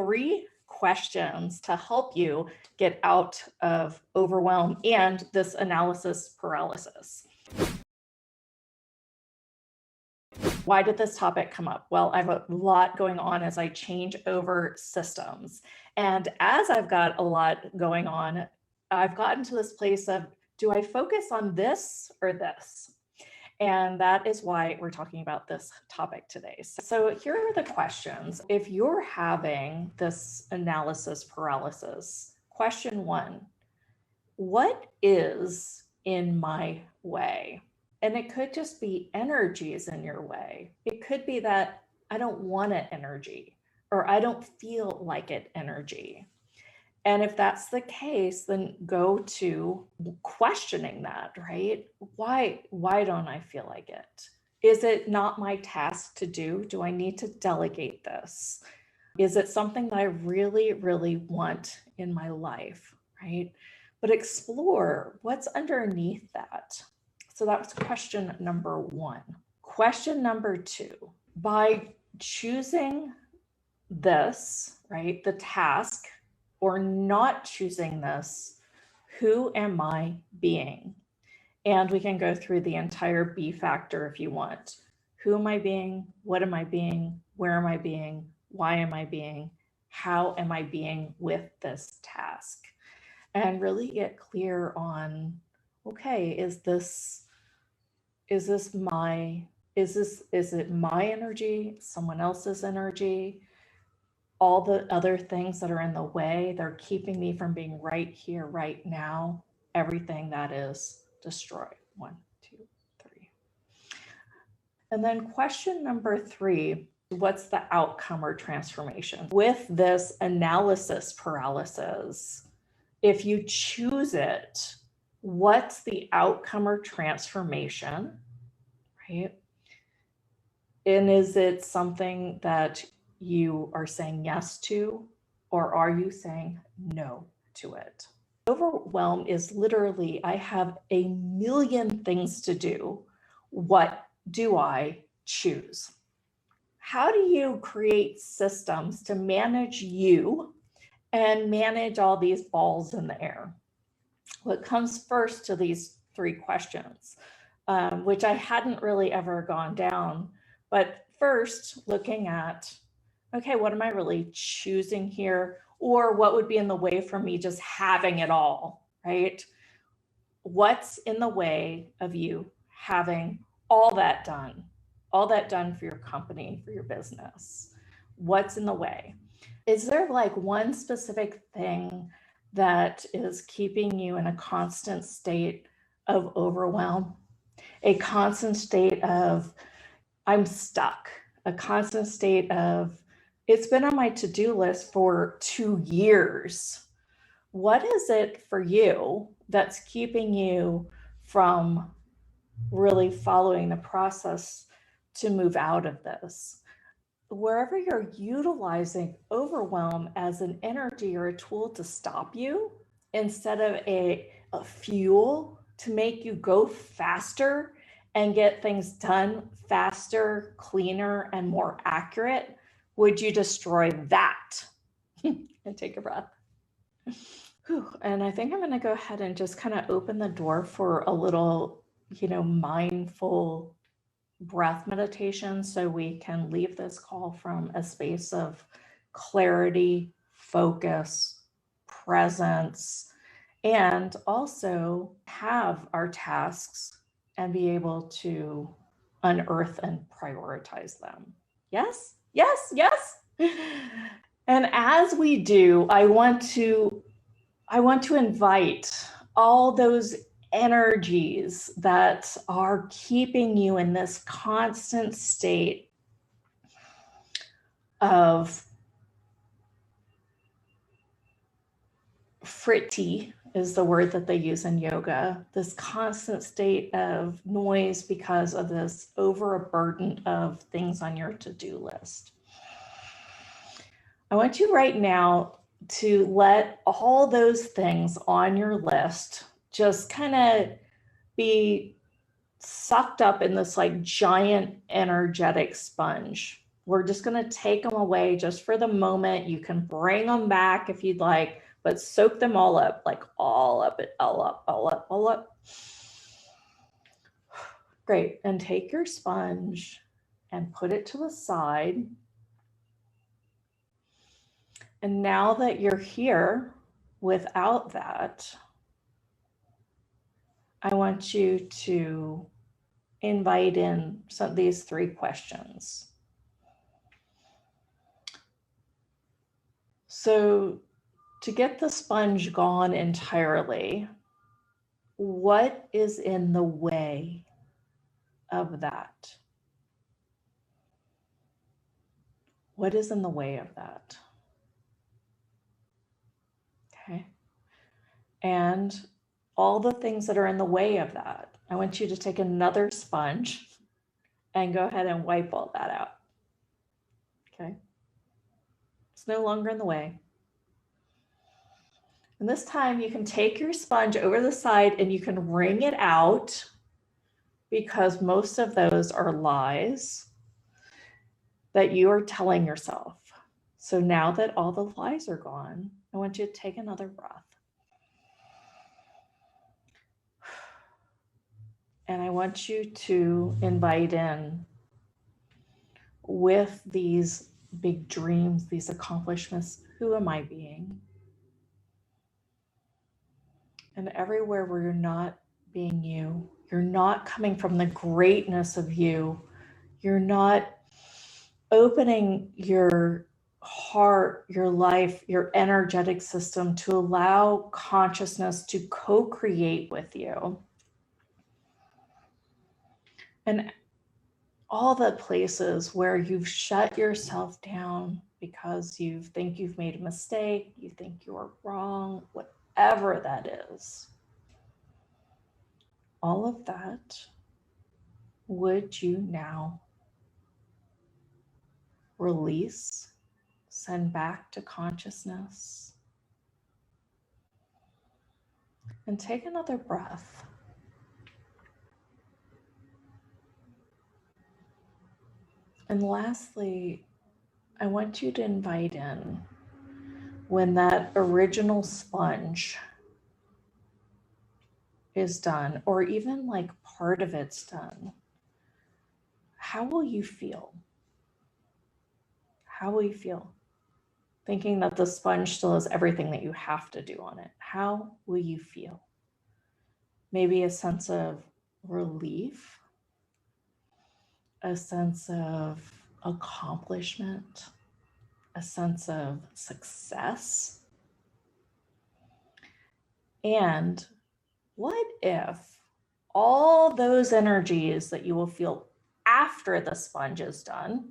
3 questions to help you get out of overwhelm and this analysis paralysis. Why did this topic come up? Well, I have a lot going on as I change over systems. And as I've got a lot going on, I've gotten to this place of, do I focus on this or this? And that is why we're talking about this topic today. So here are the questions. If you're having this analysis paralysis, question 1, what is in my way? And it could just be energies in your way. It could be that I don't want it energy, or I don't feel like it energy. And if that's the case, then go to questioning that, right? Why don't I feel like it? Is it not my task to do? Do I need to delegate this? Is it something that I really, really want in my life, right? But explore what's underneath that. So that was question number 1. Question number 2, by choosing this, right, the task, or not choosing this, who am I being? And we can go through the entire be factor if you want. Who am I being? What am I being? Where am I being? Why am I being? How am I being with this task? And really get clear on, okay, is it my energy, someone else's energy? All the other things that are in the way, they're keeping me from being right here, right now. Everything that is destroy. 1, 2, 3. And then question number 3, what's the outcome or transformation? With this analysis paralysis, if you choose it, what's the outcome or transformation, right? And is it something that you are saying yes to, or are you saying no to it? Overwhelm is literally, I have a million things to do. What do I choose? How do you create systems to manage you and manage all these balls in the air? What comes first to these 3 questions, which I hadn't really ever gone down, but first looking at, okay, what am I really choosing here? Or what would be in the way for me just having it all, right? What's in the way of you having all that done for your company, for your business? What's in the way? Is there like one specific thing that is keeping you in a constant state of overwhelm, a constant state of I'm stuck, a constant state of it's been on my to-do list for 2 years? What is it for you that's keeping you from really following the process to move out of this? Wherever you're utilizing overwhelm as an energy or a tool to stop you instead of a fuel to make you go faster and get things done faster, cleaner, and more accurate, would you destroy that? And take a breath. Whew. And I think I'm going to go ahead and just kind of open the door for a little, mindful breath meditation, so we can leave this call from a space of clarity, focus, presence, and also have our tasks and be able to unearth and prioritize them. Yes, yes, yes. And as we do, I want to invite all those energies that are keeping you in this constant state of fritti is the word that they use in yoga, this constant state of noise because of this overburden of things on your to-do list. I want you right now to let all those things on your list just kind of be sucked up in this like giant energetic sponge. We're just going to take them away just for the moment. You can bring them back if you'd like, but soak them all up, like all up, all up, all up, all up. Great. And take your sponge and put it to the side. And now that you're here without that, I want you to invite in these 3 questions. So to get the sponge gone entirely, what is in the way of that? What is in the way of that? Okay. And all the things that are in the way of that, I want you to take another sponge and go ahead and wipe all that out. Okay. It's no longer in the way. And this time you can take your sponge over the side and you can wring it out, because most of those are lies that you are telling yourself. So now that all the lies are gone, I want you to take another breath. And I want you to invite in, with these big dreams, these accomplishments, who am I being? And everywhere where you're not being you, you're not coming from the greatness of you, you're not opening your heart, your life, your energetic system to allow consciousness to co-create with you. And all the places where you've shut yourself down because you think you've made a mistake, you think you're wrong, whatever that is, all of that, would you now release, send back to consciousness, and take another breath. And lastly, I want you to invite in, when that original sponge is done, or even like part of it's done, how will you feel? How will you feel? Thinking that the sponge still has everything that you have to do on it. How will you feel? Maybe a sense of relief, a sense of accomplishment, a sense of success. And what if all those energies that you will feel after the sponge is done,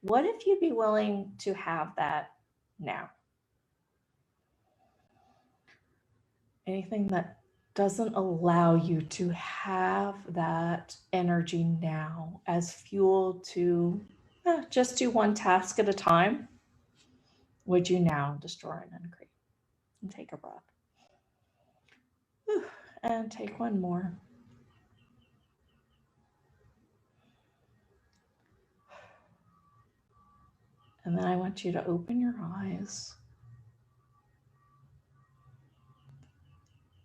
what if you'd be willing to have that now? Anything that doesn't allow you to have that energy now as fuel to just do one task at a time, would you now destroy and uncreate? And take a breath. And take one more. And then I want you to open your eyes.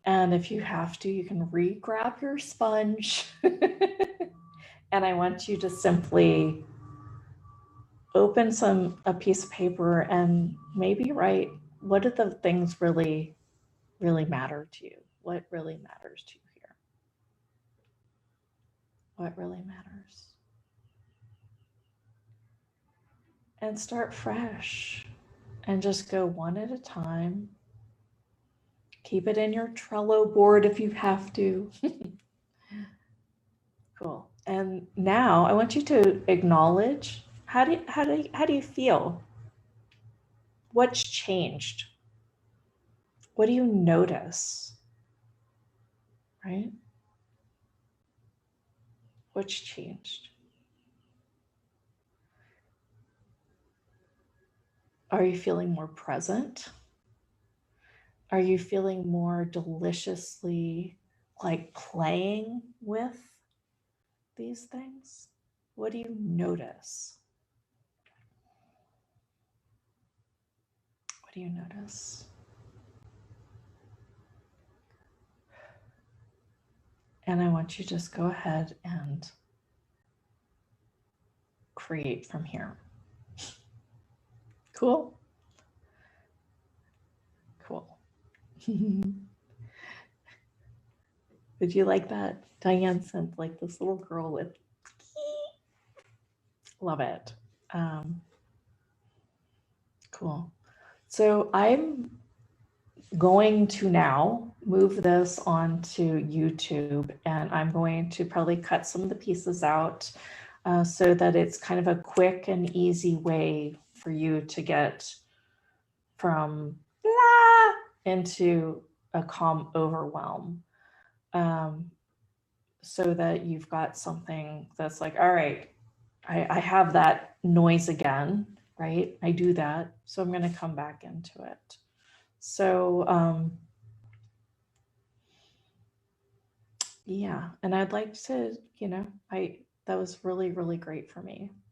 And if you have to, you can re-grab your sponge. And I want you to simply open a piece of paper and maybe write, what are the things really, really matter to you? What really matters to you here? What really matters? And start fresh and just go one at a time. Keep it in your Trello board if you have to. Cool. And now I want you to acknowledge, how do you feel? What's changed? What do you notice? Right? What's changed? Are you feeling more present? Are you feeling more deliciously like playing with these things? What do you notice? What do you notice? And I want you to just go ahead and create from here. Cool. Cool. Did you like that? Diane sent like this little girl with, love it. Cool. So I'm going to now move this onto YouTube, and I'm going to probably cut some of the pieces out so that it's kind of a quick and easy way for you to get from blah into a calm overwhelm, so that you've got something that's like, all right, I have that noise again, right? I do that, so I'm going to come back into it. So yeah, and I'd like to, that was really, really great for me.